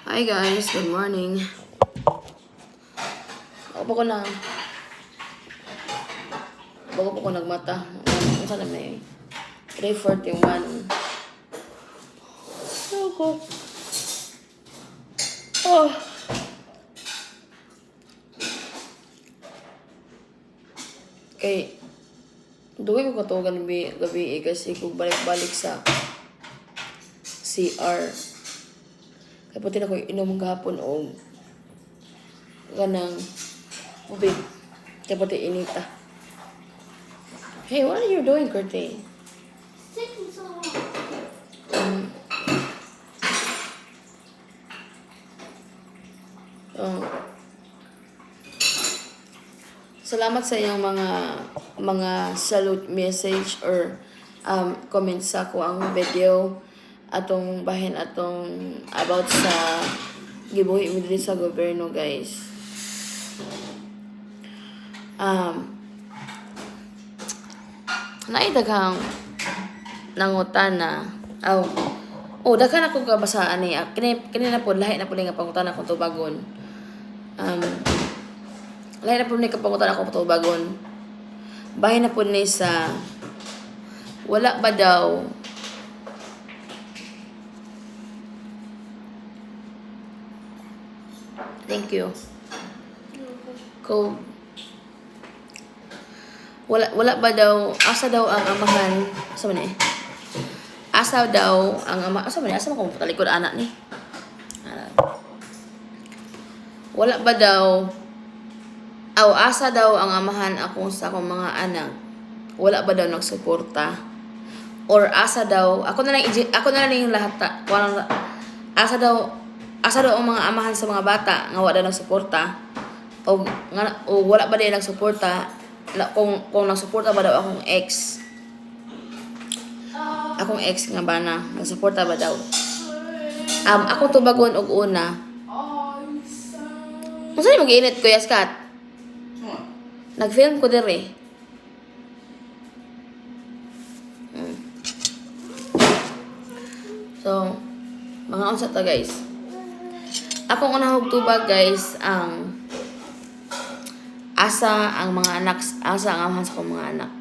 Hi guys, good morning. Ako ko na. Bago po ko nagmata. Ano sana may 3:41. Ako. Oh. Kay duwi ko to gabi kasi kung balik-balik sa CR. Kaya pati na ko inom gahapon o ganang ubig. Kaya pati inita. Hey, what are you doing, Curtin? Taking so long. Oh. Salamat sa iyong mga salute message or comments sa ko ang video atong bahin atong about sa gibuhi mi diri sa gobyerno, guys. Naidaghang nangutana. Daghan ako kabasaan ni. Kini na po lahi na po nga pangutana ko tubagon. Lahi na po ni kapangutana ko tubagon. Bahin na po ni sa wala ba daw thank you. Wala ba daw asa daw ang amahan sa man asa daw ang ama asa man asa mo talikod anak ni wala ba daw asa daw ang amahan akong sa akong mga anak wala ba daw nagsuporta or asa daw ako na lang yung lahat asa daw ang mga amahan sa mga bata nga wala daw nagsuporta o wala ba daw nagsuporta kung nagsuporta ba daw akong ex nga bana nagsuporta ba daw akong tubagon og una kung saan mag-iinit Kuya Scott nag-film ko diri so mga unsa ta guys akong unahog tubag guys ang asa ang mga anak asa ang amahan sa akong mga anak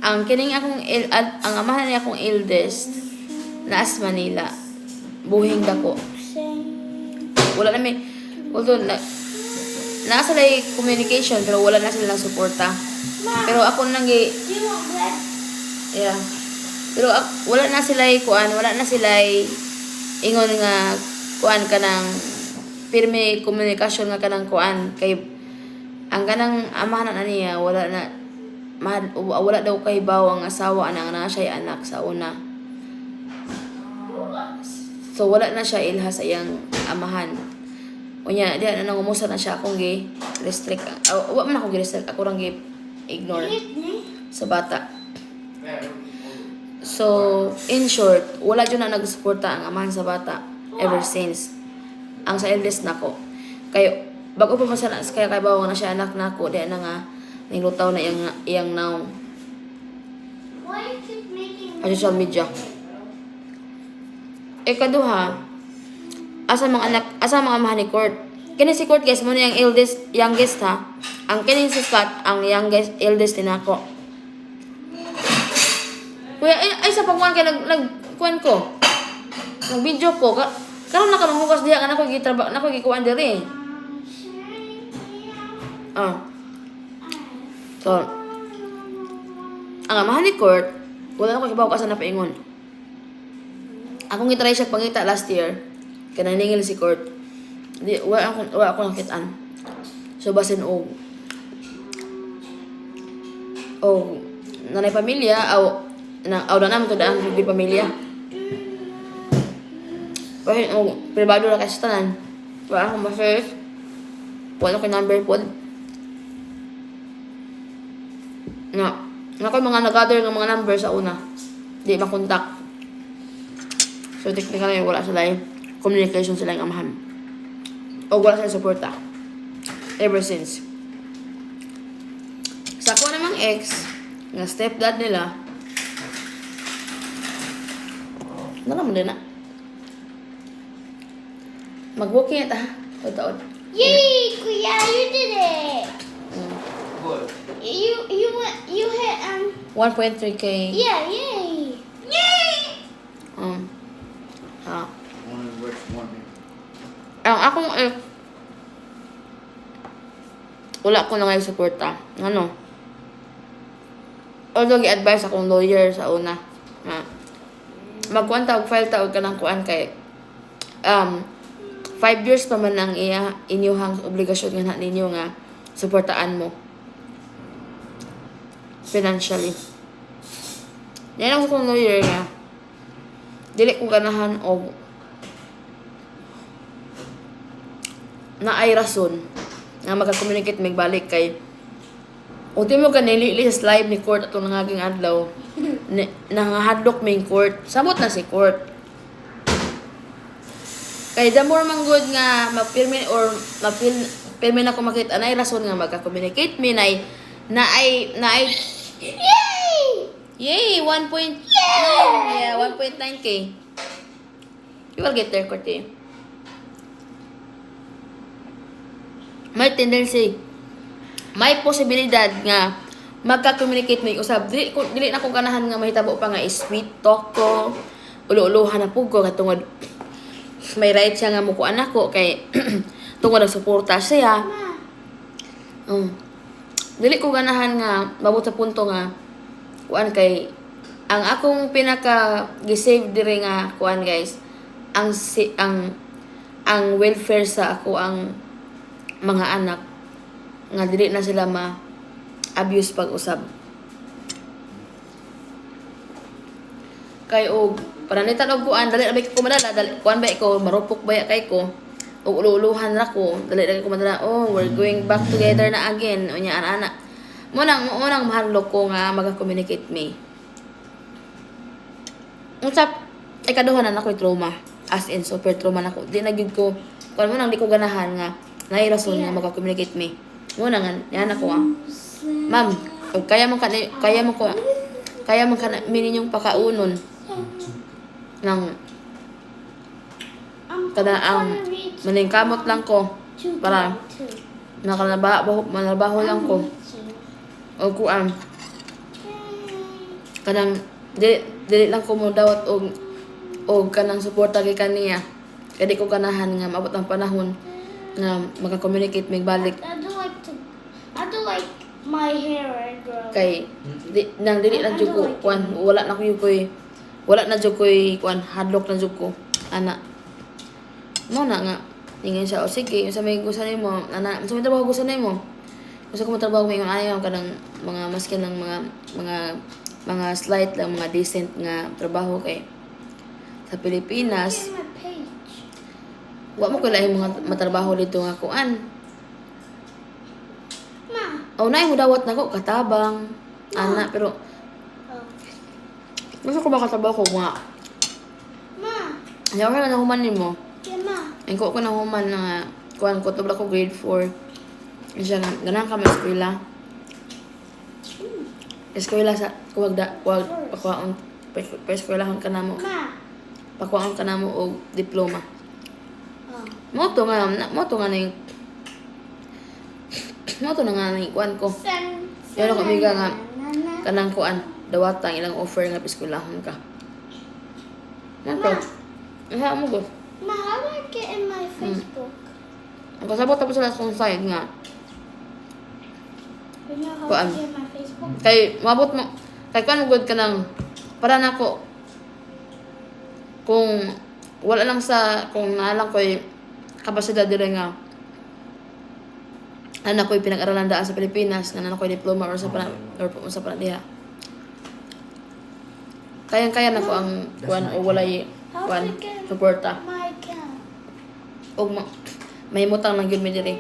ang kining akong ang amahan ni akong eldest naas Manila buhing dako wala na may although nasa lay communication pero wala na silang suporta pero ako nang yeah pero wala na sila ingon nga kuan kanang pirme komunikasyon nga kanang kuan kay ang kanang amahan na niya wala daw kay bawo ang asawa na siya anak sa una so wala na siya ilha sa iyang amahan unya diha na ngumusa na siya akong restrict wa man ako restrict ako rang ignore sa bata so in short wala jud na nagsuporta ang amahan sa bata ever since ang sa eldest nako kayo bago pa masana kaya kay bawo na siya anak nako diha na nga nilutaw na iyang now Why you keep making social media kaduha asa mga amahan ni Court kini si Court guys mo na yung youngest ha ang kini si Scott ang eldest din ako kuya ay sa pagkuhan kay nagkuhan ko nag video ko karon na ka manghugas diha nga nako gitrabaho nako gikuan diri so ang amahan ni Court wala na ko kibaw ka sa napaingon akong gitry siya pangita last year kanang ningil si Court wala ako nakitaan so basin nanay pamilya na naman to daan di pamilya kahit privado na kasi tanan wala akong masayos wala ko number po na ko mga nag-gather ng mga number sa una di makontak so technically wala sila communication sila yung amahan o wala sila suporta ever since sa ko namang ex nga stepdad nila Naman din na. Mag-walking ito ha. Taon. Yay, Kuya, you did it. What? You hit 1.3k. yeah, yay. Yay. Ha. One which one? Ang akong wala ko na ngayon suporta. Ano? Although gi-advise akong lawyer sa una. Magkuhan ta og file ta og kanang kuan kay 5 years pa man ang inyuhang obligasyon nga na ninyo nga suportaan mo financially. Yan ang akong lawyer nga dili ko ganahan og na ay rason nga magka-communicate mig balik kay ultimo ka nilili sa live ni court atong nangaging adlaw nangahadlok main court samot na si court kay the more man good nga mapirmi or mapirmi na ko makita na ay rason nga magka-communicate mi na ay Yay. yay 1.9 yeah 1.9k you will get there Corte. May tendency may posibilidad nga magka-communicate mo usab dili na ko ganahan nga mahitabo pa nga sweet talk ko ulo-uluhan na pug ko katungod may right siya nga mukuan ako kay tungod ang suporta siya. Dili ko ganahan nga mabot sa punto nga kuan kay ang akong pinaka gi-save diri nga kuan guys ang welfare sa ako ang mga anak nga dili na sila ma-abuse pag-usab. Kay og pananitan og kuan dali ba ko madala dali kuan ba ko marupok ba kay ko og uluuluhan ra ko dali ko madala oh we're going back together na again unya ana munang mahadlok ko nga maga-communicate me. Usap ikaduhan na ako trauma as in super trauma na ko di na gyud ko kuan mo nang di ko ganahan nga nay rason nga maga-communicate me. Muna nga yan ako ma'am kaya mo ka mininyong pakaunon ng kada ang maningkamot lang ko para manalabaho lang ko o kuan kanang dili lang ko mo dawat og kanang suporta kay kaniya kay di ko ganahan nga maabot ang panahon nga maka-communicate mig balik I do like my hair grow. kay dili na jud ko kuan wala na jud koy kuan hadlok na jud ko ana mo na nga ingin siya o sige sa may gusto nimo ana sa may trabaho gusto nimo gusto ko matrabaho may ayaw kanang mga maskin ng mga slight lang mga decent nga trabaho kay sa Pilipinas Look at my page. wa mo kailangan mga matrabaho dito nga kuan Ma. o na mo dawat nako katabang ana pero Oh. gusto ko ba katrabaho ko nga Ma. ayaw ka na human nimo Yeah, ma. ang ko na human nga kuan ko tubla ko grade 4 siya nga ganang kami eskwela eskwela sa kuwag pakwaon eskwelahan ka namo Ma. pakwaon ka namo og diploma Oh. moto nga na yung moto na nga yung kuan ko Pero kung may nga kanang kuan dawatang ilang offer nga eskwelahon ka moto aha mo go Ma, how do I get in my Facebook? ang kasabot tapos sa akong side nga You know how Kuan. to get my Facebook? kay mabot mo kay kuan good ka nang para nako kung wala lang sa kung naalang ko'y kapasidad dire nga anak ko'y pinag-aralan daan sa Pilipinas nga anak ko'y diploma or sa panadiha kayang-kaya na ko ang kuan o walay kuan suporta My account. og may mutang lang gyud mi dire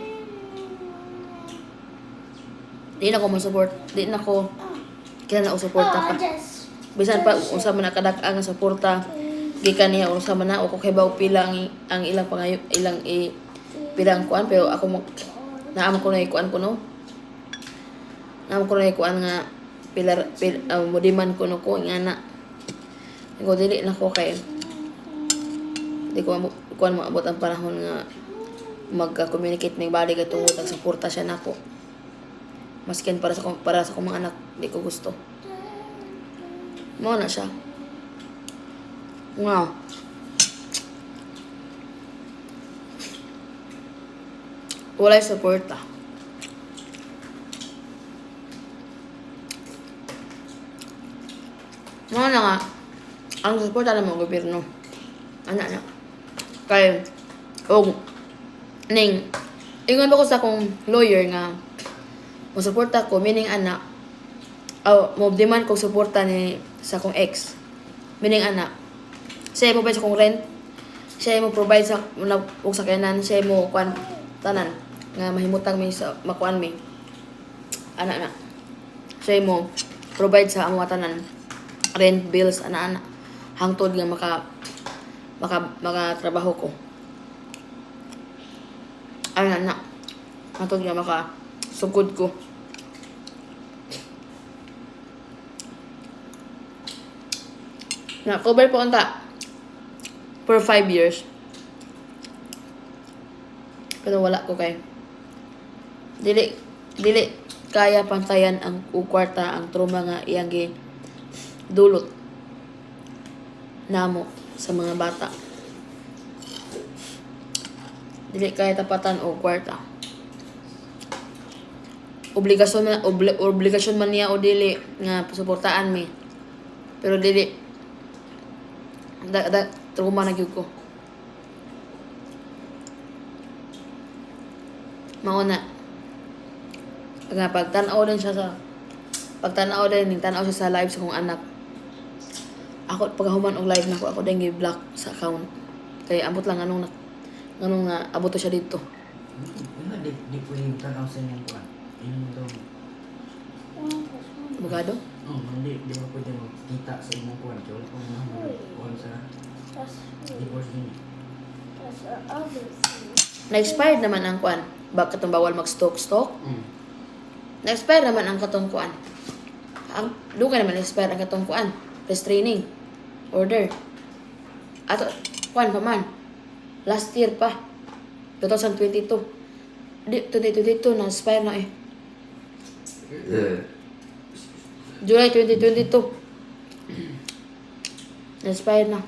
di na ko mo-support di na ko kaya na suporta Oh, pa I just. bisan pa unsa man nakadak-ang nga suporta gikan niya unsa man na o kung hibaw pila ang ilang pangayo ilang pilang kuan pero ako mo naam ko na ikuan ko no naam ko na ikuan nga pilar mudiman ko no ko nga na ko dili na ko kay Di ko kuan maabot ang panahon nga magka-communicate may bali kay tungod ang suporta siya nako. Maskin para sa akong mga anak, di ko gusto. Mao na siya. Nga. Walay suporta. Mao na nga. Ang suporta ng mga gobyerno. Ana. Kay, ning, ingon ba ko sa akong lawyer nga, musuporta ko, meaning ana, mo demand kong suporta ni sa akong ex. Meaning ana, siya mo provide sa akong rent, siya mo provide sa og sakyanan, siya mo kuan tanan nga mahimutang mi sa makuan mi. Ana. Siya mo provide sa among tanan rent bills ana. Hangtod nga makatrabaho ko. Ana. Hangtod nga sugod ko. Na cover po unta for 5 years. Pero wala ko kay dili kaya pantayan ang kwarta ang trauma nga iyang dulot namo sa mga bata. Dili kaya tapatan og kwarta. Obligasyon man niya o dili nga suportaan mi. Pero dili trauma na gyud ko. Mauna nga pagtanaw din siya sa live sa kong anak. Ako paghuman og live nako ako din gi-block sa account. Kay ambot lang anong abot to siya dito. Di ko yung tanaw sa inyong kuwan. Inyong daw. Abogado? Hindi mo pwede magkita sa inyong kuwan. Kaya wala kong mga kuwan sa divorce din. That's the other thing. Na-expired naman ang kuan. Bakit katong bawal mag-stalk? Na-expire naman ang katong kuan. Dugay naman na-expire ang katong kuan. Restraining order. Ato, kuan pa man. Last year pa. 2022. 2022 na-expire na eh. July 2022. Na-expire na.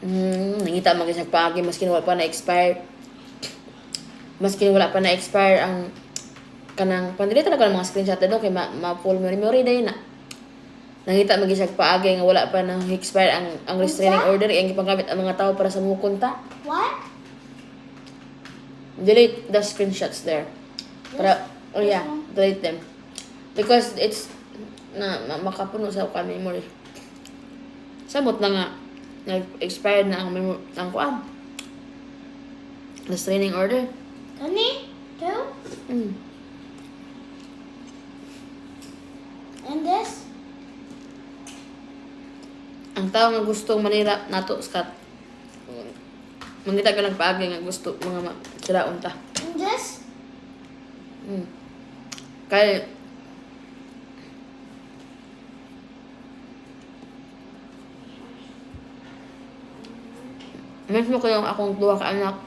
Nangita mag-isang pagi maskin wala pa na-expire. Maskin wala pa na-expire ang kanang pandili talaga ng mga screenshot do kay ma-full memory dai na. Nangita mag-isang paagi nga wala pa na expire ang restraining order ang gipangamit ang mga tao para sa mukunta. What? Delete the screenshots there. Para delete them. Because it's makapuno sa akong memory. Samot na nga nag-expire na ang kuan. Restraining order. Kani? Two? And this? Ang tao nga gustong manira nato skat. Mangita ka lang paagi nga gusto mga siraon ta. And this? Kay mismo ko yung akong duha ka anak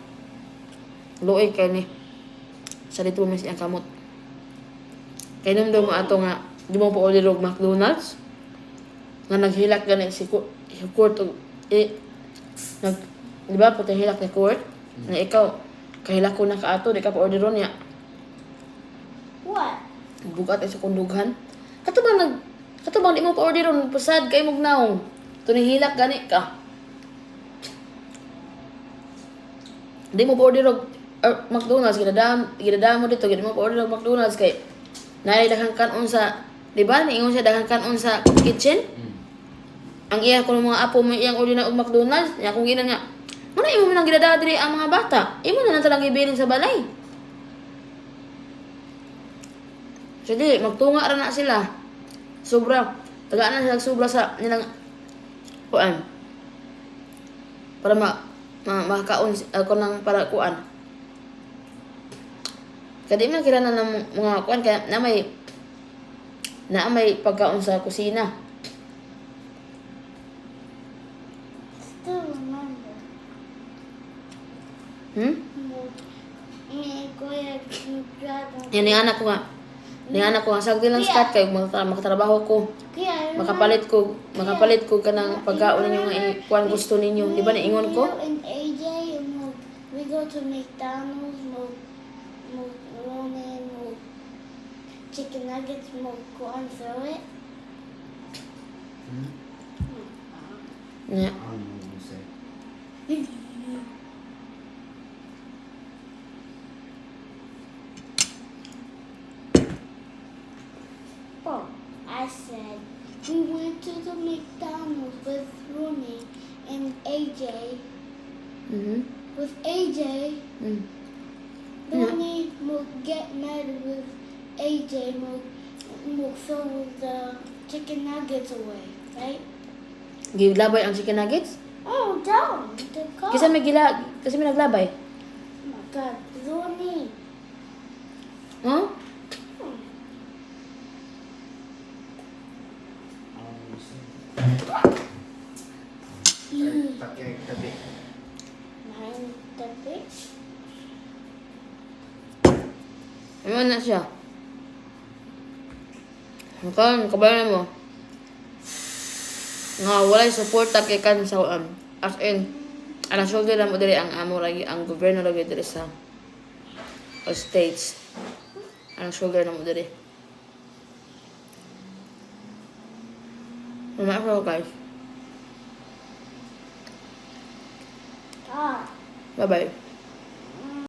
luoy kay ni sa dito mo siyang kamot. Kay nung daw mo ato nga di mo po order og McDonald's nga naghilak gani si Kurt og di ba pati hilak ni Kurt na ikaw kahilak ko na kaato di ka pa orderon niya. What? Bugat ay sa kundughan. Katubang di mo pa orderon pasad kay mong naong. Tunihilak gani ka. Di mo pa order og McDonald's ginadaan mo dito, gid mo pa order og McDonald's kay naay daghang kanon sa, di ba? Niingon siya daghang kanon sa kitchen. Ang iya ko ng mga apo mo iyang order na og McDonald's, nya kung ginan nga. Muna imo nang ginadaan diri ang mga bata. Imo na lang talang ibilin sa balay. So di magtunga ra na sila. Sobra. Tagaan na sila sobra sa nilang kuan. Para makakaon ako ng para kuan. Kadi man kira na ng mga kuan kaya na may Na may pagkaon sa kusina. Still remember. Kuya, Yan ni anak ko nga. Ni anak ko nga sagdi lang skat kay makatrabaho ko. Makapalit ko kanang pagkaon ninyo nga kuan gusto ninyo. Di ba niingon ko? And AJ, we go to McDonald's, ramen, chicken nuggets, kuan throw it. Nya. Ano mo say? Oh, I said we went to the McDonald's with Rooney and AJ. Mhm. With AJ, Mm. Rooney will get mad with AJ. Will throw the chicken nuggets away, right? Gilabay ang chicken nuggets? Oh, down the car. Kasi may naglabay. Oh my God, Rooney. Huh? Ano mo say? Pakai tabi. Nine the bitch. Ano na siya? Kabayan mo. Nga walay suporta kay kan sa as in ana shoulder na mo diri ang amo lagi ang gobyerno lagi diri sa states. Ang shoulder na mo diri. Mama ako guys. Ah. Bye bye.